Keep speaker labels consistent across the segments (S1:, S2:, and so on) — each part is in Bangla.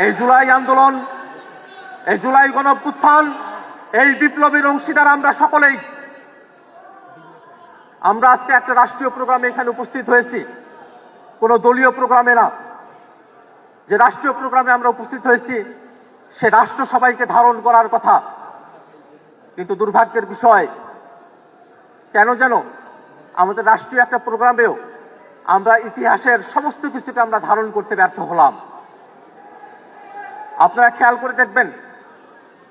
S1: এই জুলাই আন্দোলন, এই জুলাই গণঅভ্যুত্থান, এই বিপ্লবীর অংশীদার আমরা সকলেই। আমরা আজকে একটা রাষ্ট্রীয় প্রোগ্রামে এখানে উপস্থিত হয়েছি, কোনো দলীয় প্রোগ্রামে না। যে রাষ্ট্রীয় প্রোগ্রামে আমরা উপস্থিত হয়েছি সে রাষ্ট্র সবাইকে ধারণ করার কথা, কিন্তু দুর্ভাগ্যের বিষয় কেন যেন আমাদের রাষ্ট্রীয় একটা প্রোগ্রামেও আমরা ইতিহাসের সমস্ত কিছুকে আমরা ধারণ করতে ব্যর্থ হলাম। আপনারা খেয়াল করে দেখবেন,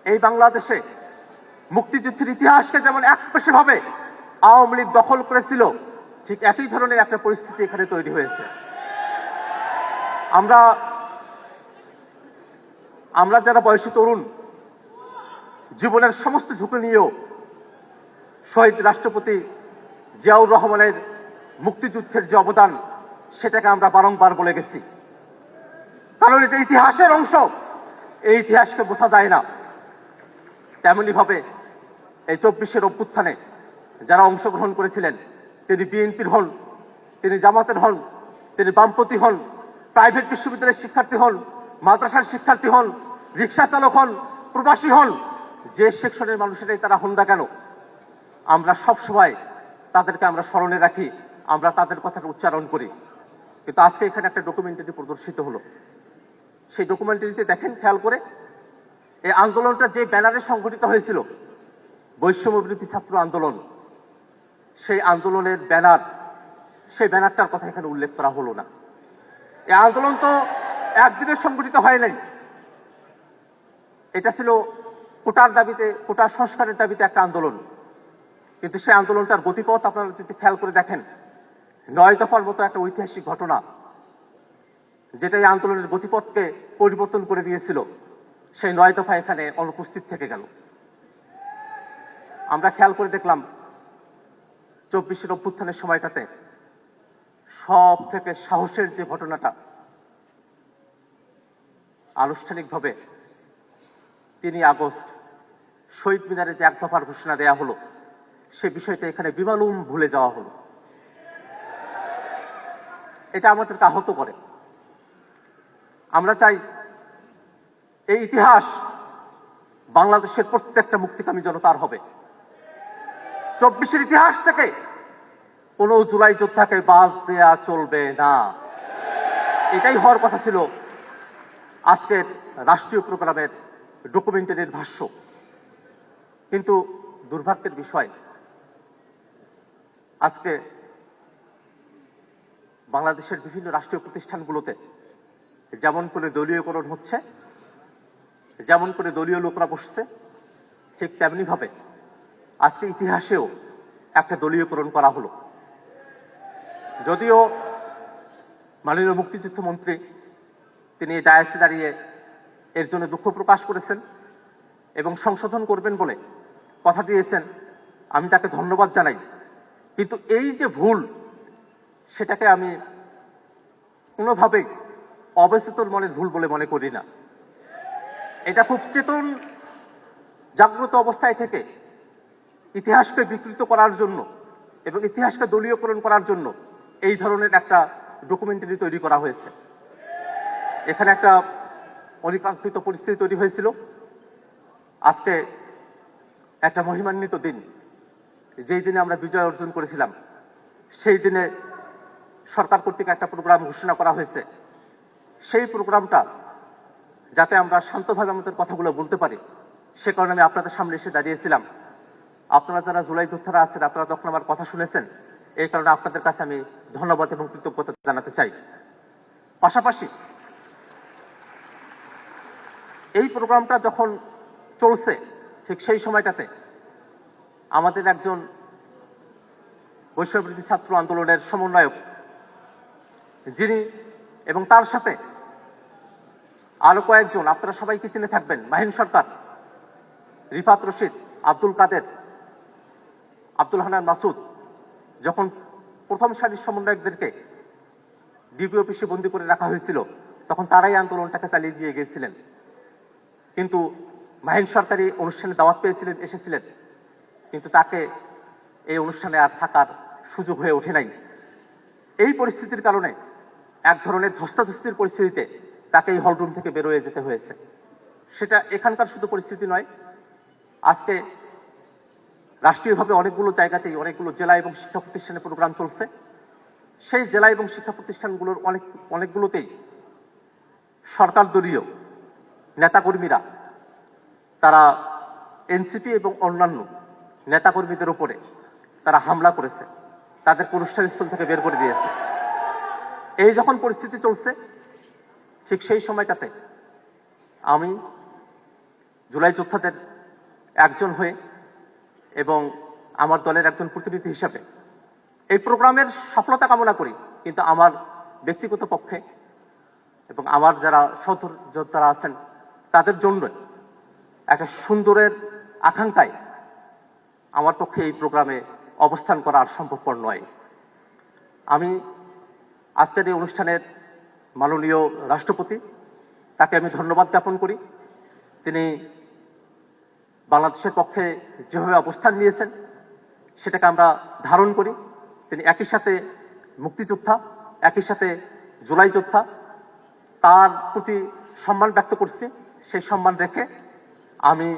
S1: এই বাংলাদেশে মুক্তিযুদ্ধের ইতিহাসকে যেমন একপেশে আওয়ামী লীগ দখল করেছিল, ঠিক একই ধরনের একটা পরিস্থিতি এখানে তৈরি হয়েছে। আমরা যারা বয়সী তরুণ, জীবনের সমস্ত ঝুঁকি নিয়েও শহীদ রাষ্ট্রপতি জিয়াউর রহমানের মুক্তিযুদ্ধের যে অবদান সেটাকে আমরা বারংবার বলে গেছি। কারণ এটা ইতিহাসের অংশ, এই ইতিহাসকে বোঝা যায় না। তেমনি ভাবে এই 24-এর অভ্যুত্থানে যারা অংশগ্রহণ করেছিলেন, তিনি বিএনপির হন, তিনি জামাতের হন, তিনি বামপন্থী হন, প্রাইভেট বিশ্ববিদ্যালয়ের শিক্ষার্থী হন, মাদ্রাসার শিক্ষার্থী হন, রিক্সা চালক হন, প্রবাসী হন, যে সেকশনের মানুষেরাই তারা হন না কেন, আমরা সবসময় তাদেরকে আমরা স্মরণে রাখি, আমরা তাদের কথাটা উচ্চারণ করি। কিন্তু আজকে এখানে একটা ডকুমেন্টারি প্রদর্শিত হলো। সেই ডকুমেন্টারিতে দেখেন খেয়াল করে, এই আন্দোলনটা যে ব্যানারে সংগঠিত হয়েছিল, বৈষম্য বিরোধী ছাত্র আন্দোলন, সেই আন্দোলনের ব্যানার, সেই ব্যানারটার কথা এখানে উল্লেখ করা হলো না। এই আন্দোলন তো একদিনে সংগঠিত হয় নাই। এটা ছিল কোটার দাবিতে, কোটা সংস্কারের দাবিতে একটা আন্দোলন। কিন্তু সেই আন্দোলনটার গতিপথ আপনারা যদি খেয়াল করে দেখেন, 9 দফার মতো একটা ঐতিহাসিক ঘটনা, যেটা এই আন্দোলনের গতিপথকে পরিবর্তন করে দিয়েছিল, সেই 9 দফা এখানে অনুপস্থিত থেকে গেল। আমরা খেয়াল করে দেখলাম 24-এর অভ্যুত্থানের সময়টাতে সব থেকে সাহসের যে ঘটনাটা, আনুষ্ঠানিকভাবে 3 আগস্ট শহীদ মিনারে যে 1 দফার ঘোষণা দেয়া হলো, সে বিষয়টা এখানে বিমালুম ভুলে যাওয়া হলো। এটা আমাদেরকে আহত করে। আমরা চাই এই ইতিহাস বাংলাদেশের প্রত্যেকটা মুক্তিকামী জনতার হবে। 24-এর ইতিহাস থেকে কোন জুলাই যোদ্ধাকে বাদ দেয়া চলবে না। এটাই হওয়ার কথা ছিল আজকের রাষ্ট্রীয় প্রোগ্রামের ডকুমেন্টারির ভাষ্য। কিন্তু দুর্ভাগ্যের বিষয়, আজকে বাংলাদেশের বিভিন্ন রাষ্ট্রীয় প্রতিষ্ঠানগুলোতে যেমন করে দলীয়করণ হচ্ছে, যেমন করে দলীয় লোকরা বসছে, ঠিক তেমনি ভাবে আজকে ইতিহাসেও একটা দলীয়করণ করা হলো। যদিও মাননীয় মুক্তিযুদ্ধ মন্ত্রী তিনি ডায়াসে দাঁড়িয়ে এর জন্য দুঃখ প্রকাশ করেছেন এবং সংশোধন করবেন বলে কথা দিয়েছেন, আমি তাকে ধন্যবাদ জানাই। কিন্তু এই যে ভুল, সেটাকে আমি কোনোভাবেই অবচেতন মনের ভুল বলে মনে করি না। এটা খুব চেতন জাগ্রত অবস্থায় থেকে ইতিহাসকে বিকৃত করার জন্য এবং ইতিহাসকে দলীয়করণ করার জন্য এই ধরনের একটা ডকুমেন্টারি তৈরি করা হয়েছে। এখানে একটা অনিকাঙ্ক্ষিত পরিস্থিতি তৈরি হয়েছিল। আজকে একটা মহিমান্বিত দিন, যেই দিনে আমরা বিজয় অর্জন করেছিলাম, সেই দিনে সরকার কর্তৃক একটা প্রোগ্রাম ঘোষণা করা হয়েছে। সেই প্রোগ্রামটা যাতে আমরা শান্তভাবে আমাদের কথাগুলো বলতে পারি, সে কারণে আমি আপনাদের সামনে এসে দাঁড়িয়েছিলাম। আপনারা যারা জুলাই যোদ্ধারা আছেন, আপনারা তখন আমার কথা শুনেছেন, এই কারণে আপনাদের কাছে আমি ধন্যবাদ এবং কৃতজ্ঞতা জানাতে চাই। পাশাপাশি এই প্রোগ্রামটা যখন চলছে, ঠিক সেই সময়টাতে আমাদের একজন বৈষম্যবিরোধী ছাত্র আন্দোলনের সমন্বয়ক, যিনি এবং তার সাথে আরো কয়েকজন, আপনারা সবাইকে চিনে থাকবেন, মাহিন সরকার, রিফাত রশিদ, আব্দুল কাদের, আব্দুল হান্নান মাসুদ, যখন প্রথম সারির সমন্বয়কদেরকে ডিবি অফিসে বন্দী করে রাখা হয়েছিল, তখন তারাই আন্দোলনটাকে চালিয়ে দিয়ে গিয়েছিলেন। কিন্তু মাহিন সরকারি অনুষ্ঠানে দাওয়াত পেয়েছিলেন, এসেছিলেন, কিন্তু তাকে এই অনুষ্ঠানে আর থাকার সুযোগ হয়ে ওঠে নাই। এই পরিস্থিতির কারণে এক ধরনের ধস্তাধস্তির পরিস্থিতিতে তাকে এই হলরুম থেকে বেরোয় যেতে হয়েছে। সেটা এখানকার শুধু পরিস্থিতি নয়, আজকে রাষ্ট্রীয়ভাবে অনেকগুলো জায়গাতেই অনেকগুলো জেলা এবং শিক্ষা প্রতিষ্ঠানে প্রোগ্রাম চলছে। সেই জেলা এবং শিক্ষা প্রতিষ্ঠানগুলোর অনেকগুলোতেই সরকার দলীয় নেতাকর্মীরা তারা এনসিপি এবং অন্যান্য নেতাকর্মীদের উপরে তারা হামলা করেছে, তাদের অনুষ্ঠানস্থল থেকে বের করে দিয়েছে। এই যখন পরিস্থিতি চলছে, ঠিক সেই সময়টাতে আমি জুলাই যোদ্ধাদের একজন হয়ে এবং আমার দলের একজন প্রতিনিধি হিসাবে এই প্রোগ্রামের সফলতা কামনা করি, কিন্তু আমার ব্যক্তিগত পক্ষে এবং আমার যারা সহযোদ্ধারা আছেন তাদের জন্য একটা সুন্দরের আকাঙ্ক্ষায় আমার পক্ষে এই প্রোগ্রামে অবস্থান করা আর সম্ভবপর নয়। আমি আজকের এই অনুষ্ঠানের মাননীয় রাষ্ট্রপতি, তাকে আমি ধন্যবাদ জ্ঞাপন করি। তিনি বাংলাদেশের পক্ষে যেভাবে অবস্থান নিয়েছেন সেটাকে আমরা ধারণ করি। তিনি একই সাথে মুক্তিযোদ্ধা, একই সাথে জুলাই যোদ্ধা, তার প্রতি সম্মান ব্যক্ত করছি। সেই সম্মান রেখে আমি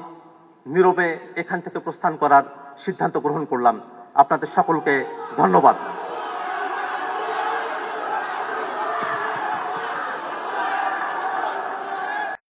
S1: নীরবে এখান থেকে প্রস্থান করার সিদ্ধান্ত গ্রহণ করলাম। আপনাদের সকলকে ধন্যবাদ।